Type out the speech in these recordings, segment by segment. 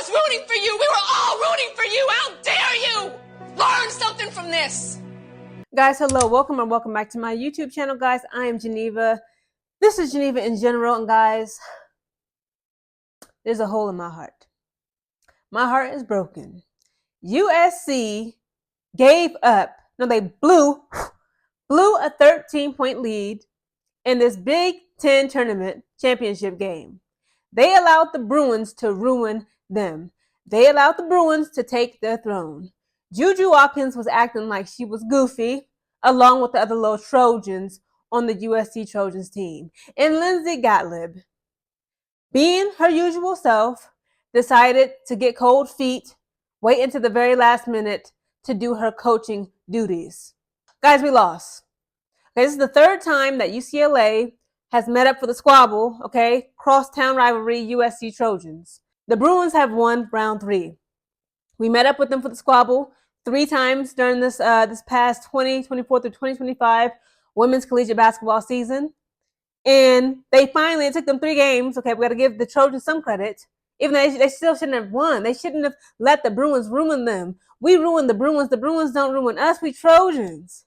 was rooting for you. We were all rooting for you. How dare you? Learn something from this. Guys, hello, welcome and welcome back to my YouTube channel, guys. I am Geneva. This is Geneva in general, and guys, there's a hole in my heart. My heart is broken. USC gave up. No, they blew a 13-point lead in this Big Ten tournament championship game. They allowed the Bruins to ruin them. They allowed the Bruins to take their throne. Juju Watkins was acting like she was goofy, along with the other little Trojans on the USC Trojans team. And Lindsay Gottlieb, being her usual self, decided to get cold feet, wait until the very last minute to do her coaching duties. Guys, we lost. Okay, this is the third time that UCLA has met up for the squabble, okay? Crosstown rivalry, USC Trojans. The Bruins have won round 3. We met up with them for the squabble 3 times during this past 2024 through 2025 women's collegiate basketball season. And they finally, it took them 3 games. Okay, we got to give the Trojans some credit. Even though they still shouldn't have won. They shouldn't have let the Bruins ruin them. We ruined the Bruins. The Bruins don't ruin us. We Trojans.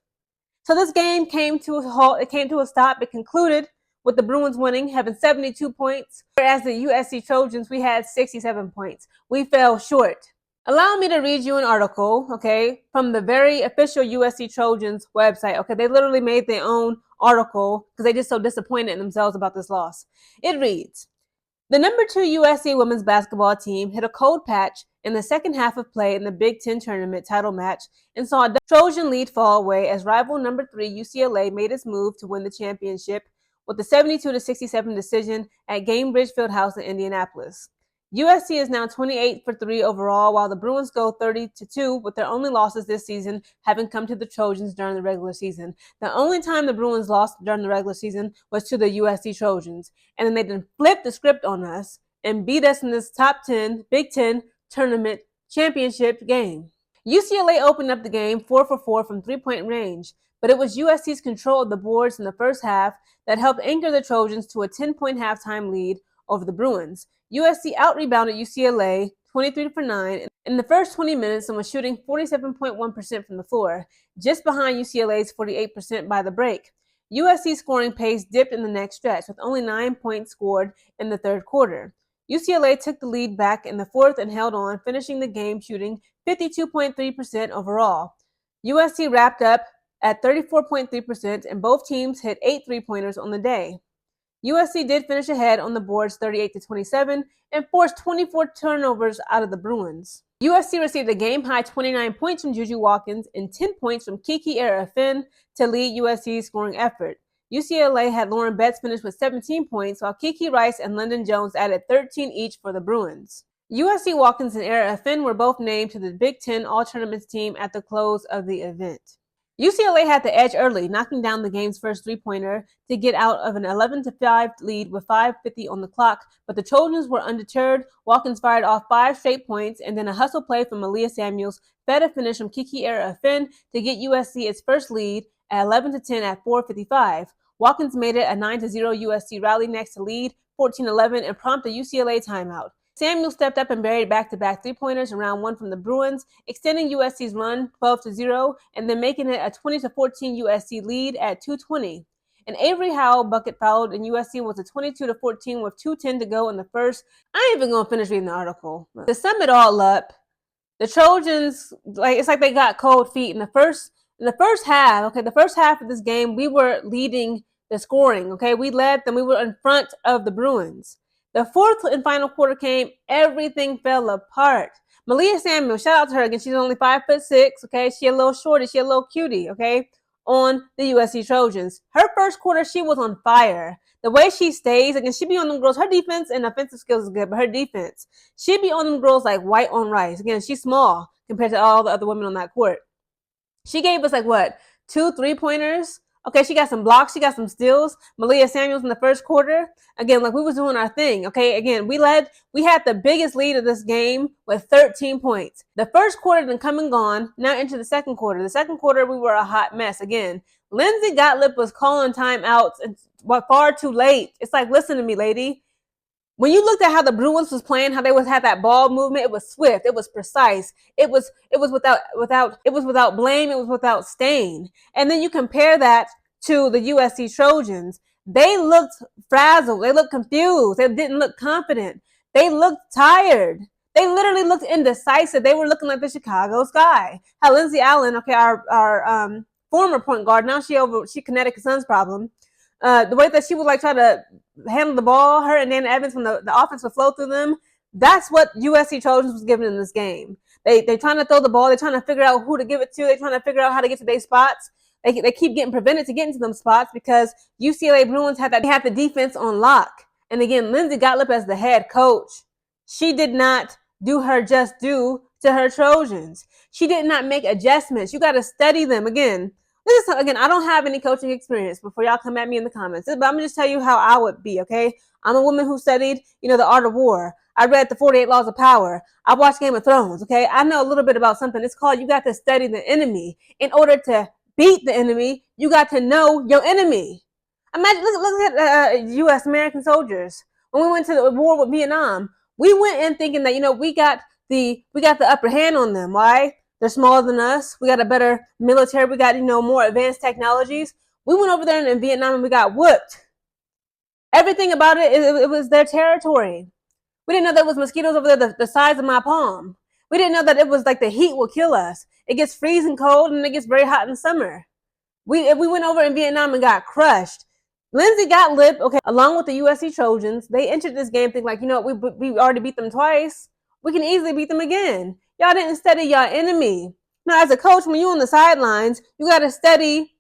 So this game came to a halt. It came to a stop. It concluded with the Bruins winning, having 72 points, whereas the USC Trojans, we had 67 points. We fell short. Allow me to read you an article, okay, from the very official USC Trojans website. Okay, they literally made their own article because they're just so disappointed in themselves about this loss. It reads, the number 2 USC women's basketball team hit a cold patch in the second half of play in the Big Ten tournament title match and saw a Trojan lead fall away as rival number 3 UCLA made its move to win the championship with a 72-67 decision at Gainbridge Fieldhouse in Indianapolis. USC is now 28 for 3 overall, while the Bruins go 30-2 with their only losses this season having come to the Trojans during the regular season. The only time the Bruins lost during the regular season was to the USC Trojans, and then they then flipped the script on us and beat us in this top 10 Big Ten tournament championship game. UCLA opened up the game 4 for 4 from 3-point range, but it was USC's control of the boards in the first half that helped anchor the Trojans to a 10-point halftime lead over the Bruins. USC out-rebounded UCLA 23 for 9 in the first 20 minutes and was shooting 47.1% from the floor, just behind UCLA's 48% by the break. USC's scoring pace dipped in the next stretch, with only 9 points scored in the third quarter. UCLA took the lead back in the fourth and held on, finishing the game shooting 52.3% overall. USC wrapped up at 34.3%, and both teams hit 8 3-pointers on the day. USC did finish ahead on the boards 38-27 and forced 24 turnovers out of the Bruins. USC received a game-high 29 points from Juju Watkins and 10 points from Kiki Arafin to lead USC's scoring effort. UCLA had Lauren Betts finish with 17 points, while Kiki Rice and Lyndon Jones added 13 each for the Bruins. USC Watkins and Arafin were both named to the Big Ten All-Tournaments team at the close of the event. UCLA had the edge early, knocking down the game's first 3-pointer to get out of an 11-5 lead with 5:50 on the clock, but the Trojans were undeterred. Watkins fired off 5 straight points, and then a hustle play from Aaliyah Samuels fed a finish from Kiki Arafin to get USC its first lead at 11-10 at 4:55. Watkins made it a 9-0 USC rally next to lead 14-11 and prompt a UCLA timeout. Samuel stepped up and buried back-to-back 3-pointers in round 1 from the Bruins, extending USC's run 12-0 and then making it a 20-14 USC lead at 2:20. An Avery Howell bucket followed, and USC was a 22-14 with 2:10 to go in the first. I ain't even gonna finish reading the article. To sum it all up, the Trojans, it's like they got cold feet in the first half. Okay, the first half of this game, we were leading the scoring. Okay, we led them. We were in front of the Bruins. The fourth and final quarter came, everything fell apart. Malia Samuel, shout out to her again. She's only 5'6", okay? She a little shorty, she a little cutie, okay? On the USC Trojans. Her first quarter, she was on fire. The way she stays, again, she be on them girls. Her defense and offensive skills is good, but her defense, she be on them girls like white on rice. Again, she's small compared to all the other women on that court. She gave us 2 3-pointers. Okay, she got some blocks. She got some steals. Malia Samuels in the first quarter. Again, we was doing our thing. Okay, again, we had the biggest lead of this game with 13 points. The first quarter then come and gone. Now into the second quarter. The second quarter, we were a hot mess. Again, Lindsay Gottlieb was calling timeouts and far too late. It's like, listen to me, lady. When you looked at how the Bruins was playing, how they had that ball movement, it was swift, it was precise, it was without blame, it was without stain. And then you compare that to the USC Trojans. They looked frazzled, they looked confused, they didn't look confident, they looked tired. They literally looked indecisive. They were looking like the Chicago Sky. How Lindsay Allen, okay, our former point guard, now she Connecticut Suns problem. The way that she would like try to handle the ball, her and Dana Evans, when the offense would flow through them, that's what USC Trojans was given in this game. They trying to throw the ball. They're trying to figure out who to give it to. They're trying to figure out how to get to their spots. They keep getting prevented to get into them spots because UCLA Bruins had the defense on lock. And again, Lindsay Gottlieb as the head coach, she did not do her just due to her Trojans. She did not make adjustments. You got to study them. Again, I don't have any coaching experience before y'all come at me in the comments, but I'm going to just tell you how I would be, okay? I'm a woman who studied, the art of war. I read the 48 Laws of Power. I watched Game of Thrones, okay? I know a little bit about something. It's called you got to study the enemy. In order to beat the enemy, you got to know your enemy. Imagine, look at U.S. American soldiers. When we went to the war with Vietnam, we went in thinking that, we got the upper hand on them. Why? They're smaller than us. We got a better military. We got, more advanced technologies. We went over there in Vietnam and we got whooped. Everything about it was their territory. We didn't know there was mosquitoes over there the size of my palm. We didn't know that it was like the heat will kill us. It gets freezing cold and it gets very hot in summer. We went over in Vietnam and got crushed. Lindsay Gottlieb, okay, along with the USC Trojans, they entered this game thinking like, we already beat them twice. We can easily beat them again. Y'all didn't study your enemy. Now, as a coach, when you're on the sidelines, you got to study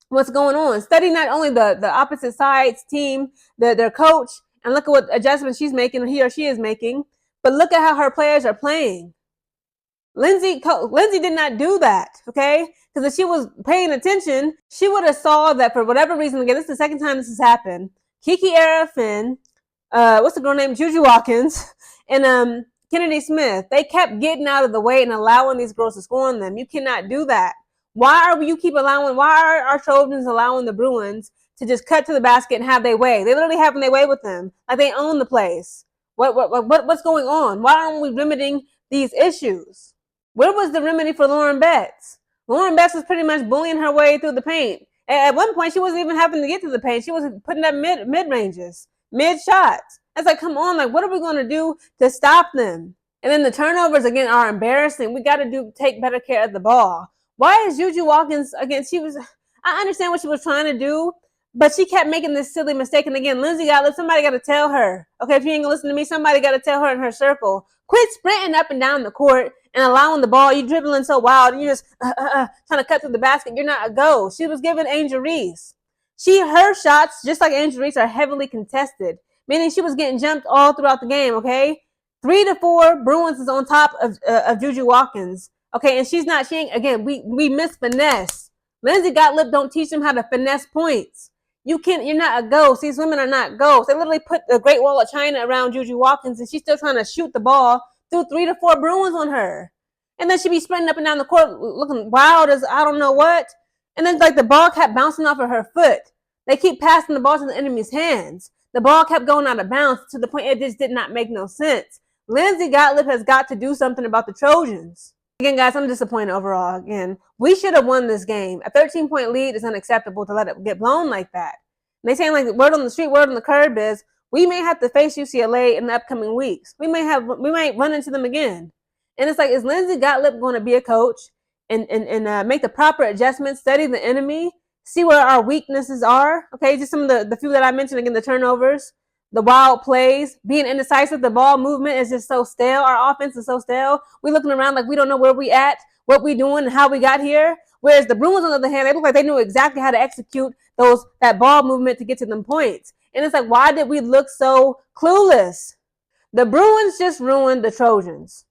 what's going on. Study not only the opposite side's team, their coach, and look at what adjustments she's making, or he or she is making, but look at how her players are playing. Lindsay did not do that, okay? Because if she was paying attention, she would have saw that for whatever reason, again, this is the second time this has happened, Kiki Arafin, what's the girl named Juju Watkins, and Kennedy Smith, they kept getting out of the way and allowing these girls to score on them. You cannot do that. Why are our Trojans allowing the Bruins to just cut to the basket and have their way? They literally having their way with them. Like they own the place. What's going on? Why aren't we remedying these issues? Where was the remedy for Lauren Betts? Lauren Betts was pretty much bullying her way through the paint. At one point, she wasn't even having to get to the paint. She was putting up mid-ranges, mid-shots. It's like, come on, like, what are we going to do to stop them? And then the turnovers, again, are embarrassing. We got to take better care of the ball. Why is Juju Watkins, again, I understand what she was trying to do, but she kept making this silly mistake. And again, Lindsay somebody got to tell her. Okay, if you ain't going to listen to me, somebody got to tell her in her circle. Quit sprinting up and down the court and allowing the ball. You dribbling so wild. You just trying to cut through the basket. You're not a go. She was giving Angel Reese. Her shots, just like Angel Reese, are heavily contested. Meaning she was getting jumped all throughout the game, okay? 3-4, Bruins is on top of Juju Watkins. Okay, and we miss finesse. Lindsay Gottlieb don't teach them how to finesse points. You're not a ghost. These women are not ghosts. They literally put the Great Wall of China around Juju Watkins, and she's still trying to shoot the ball through 3-4 Bruins on her. And then she be sprinting up and down the court looking wild as I don't know what. And then like the ball kept bouncing off of her foot. They keep passing the ball to the enemy's hands. The ball kept going out of bounds to the point it just did not make no sense. Lindsay Gottlieb has got to do something about the Trojans. Again, guys, I'm disappointed overall. Again, we should have won this game. A 13-point lead is unacceptable to let it get blown like that. And they saying like word on the street, word on the curb is we may have to face UCLA in the upcoming weeks. We might run into them again. And it's like, is Lindsay Gottlieb going to be a coach and make the proper adjustments, study the enemy, see where our weaknesses are? Okay, just some of the few that I mentioned, again, the turnovers, the wild plays, being indecisive, the ball movement is just so stale. Our offense is so stale. We're looking around like we don't know where we at, what we doing, and how we got here. Whereas the Bruins, on the other hand, they look like they knew exactly how to execute that ball movement to get to them points. And it's like, why did we look so clueless? The Bruins just ruined the Trojans.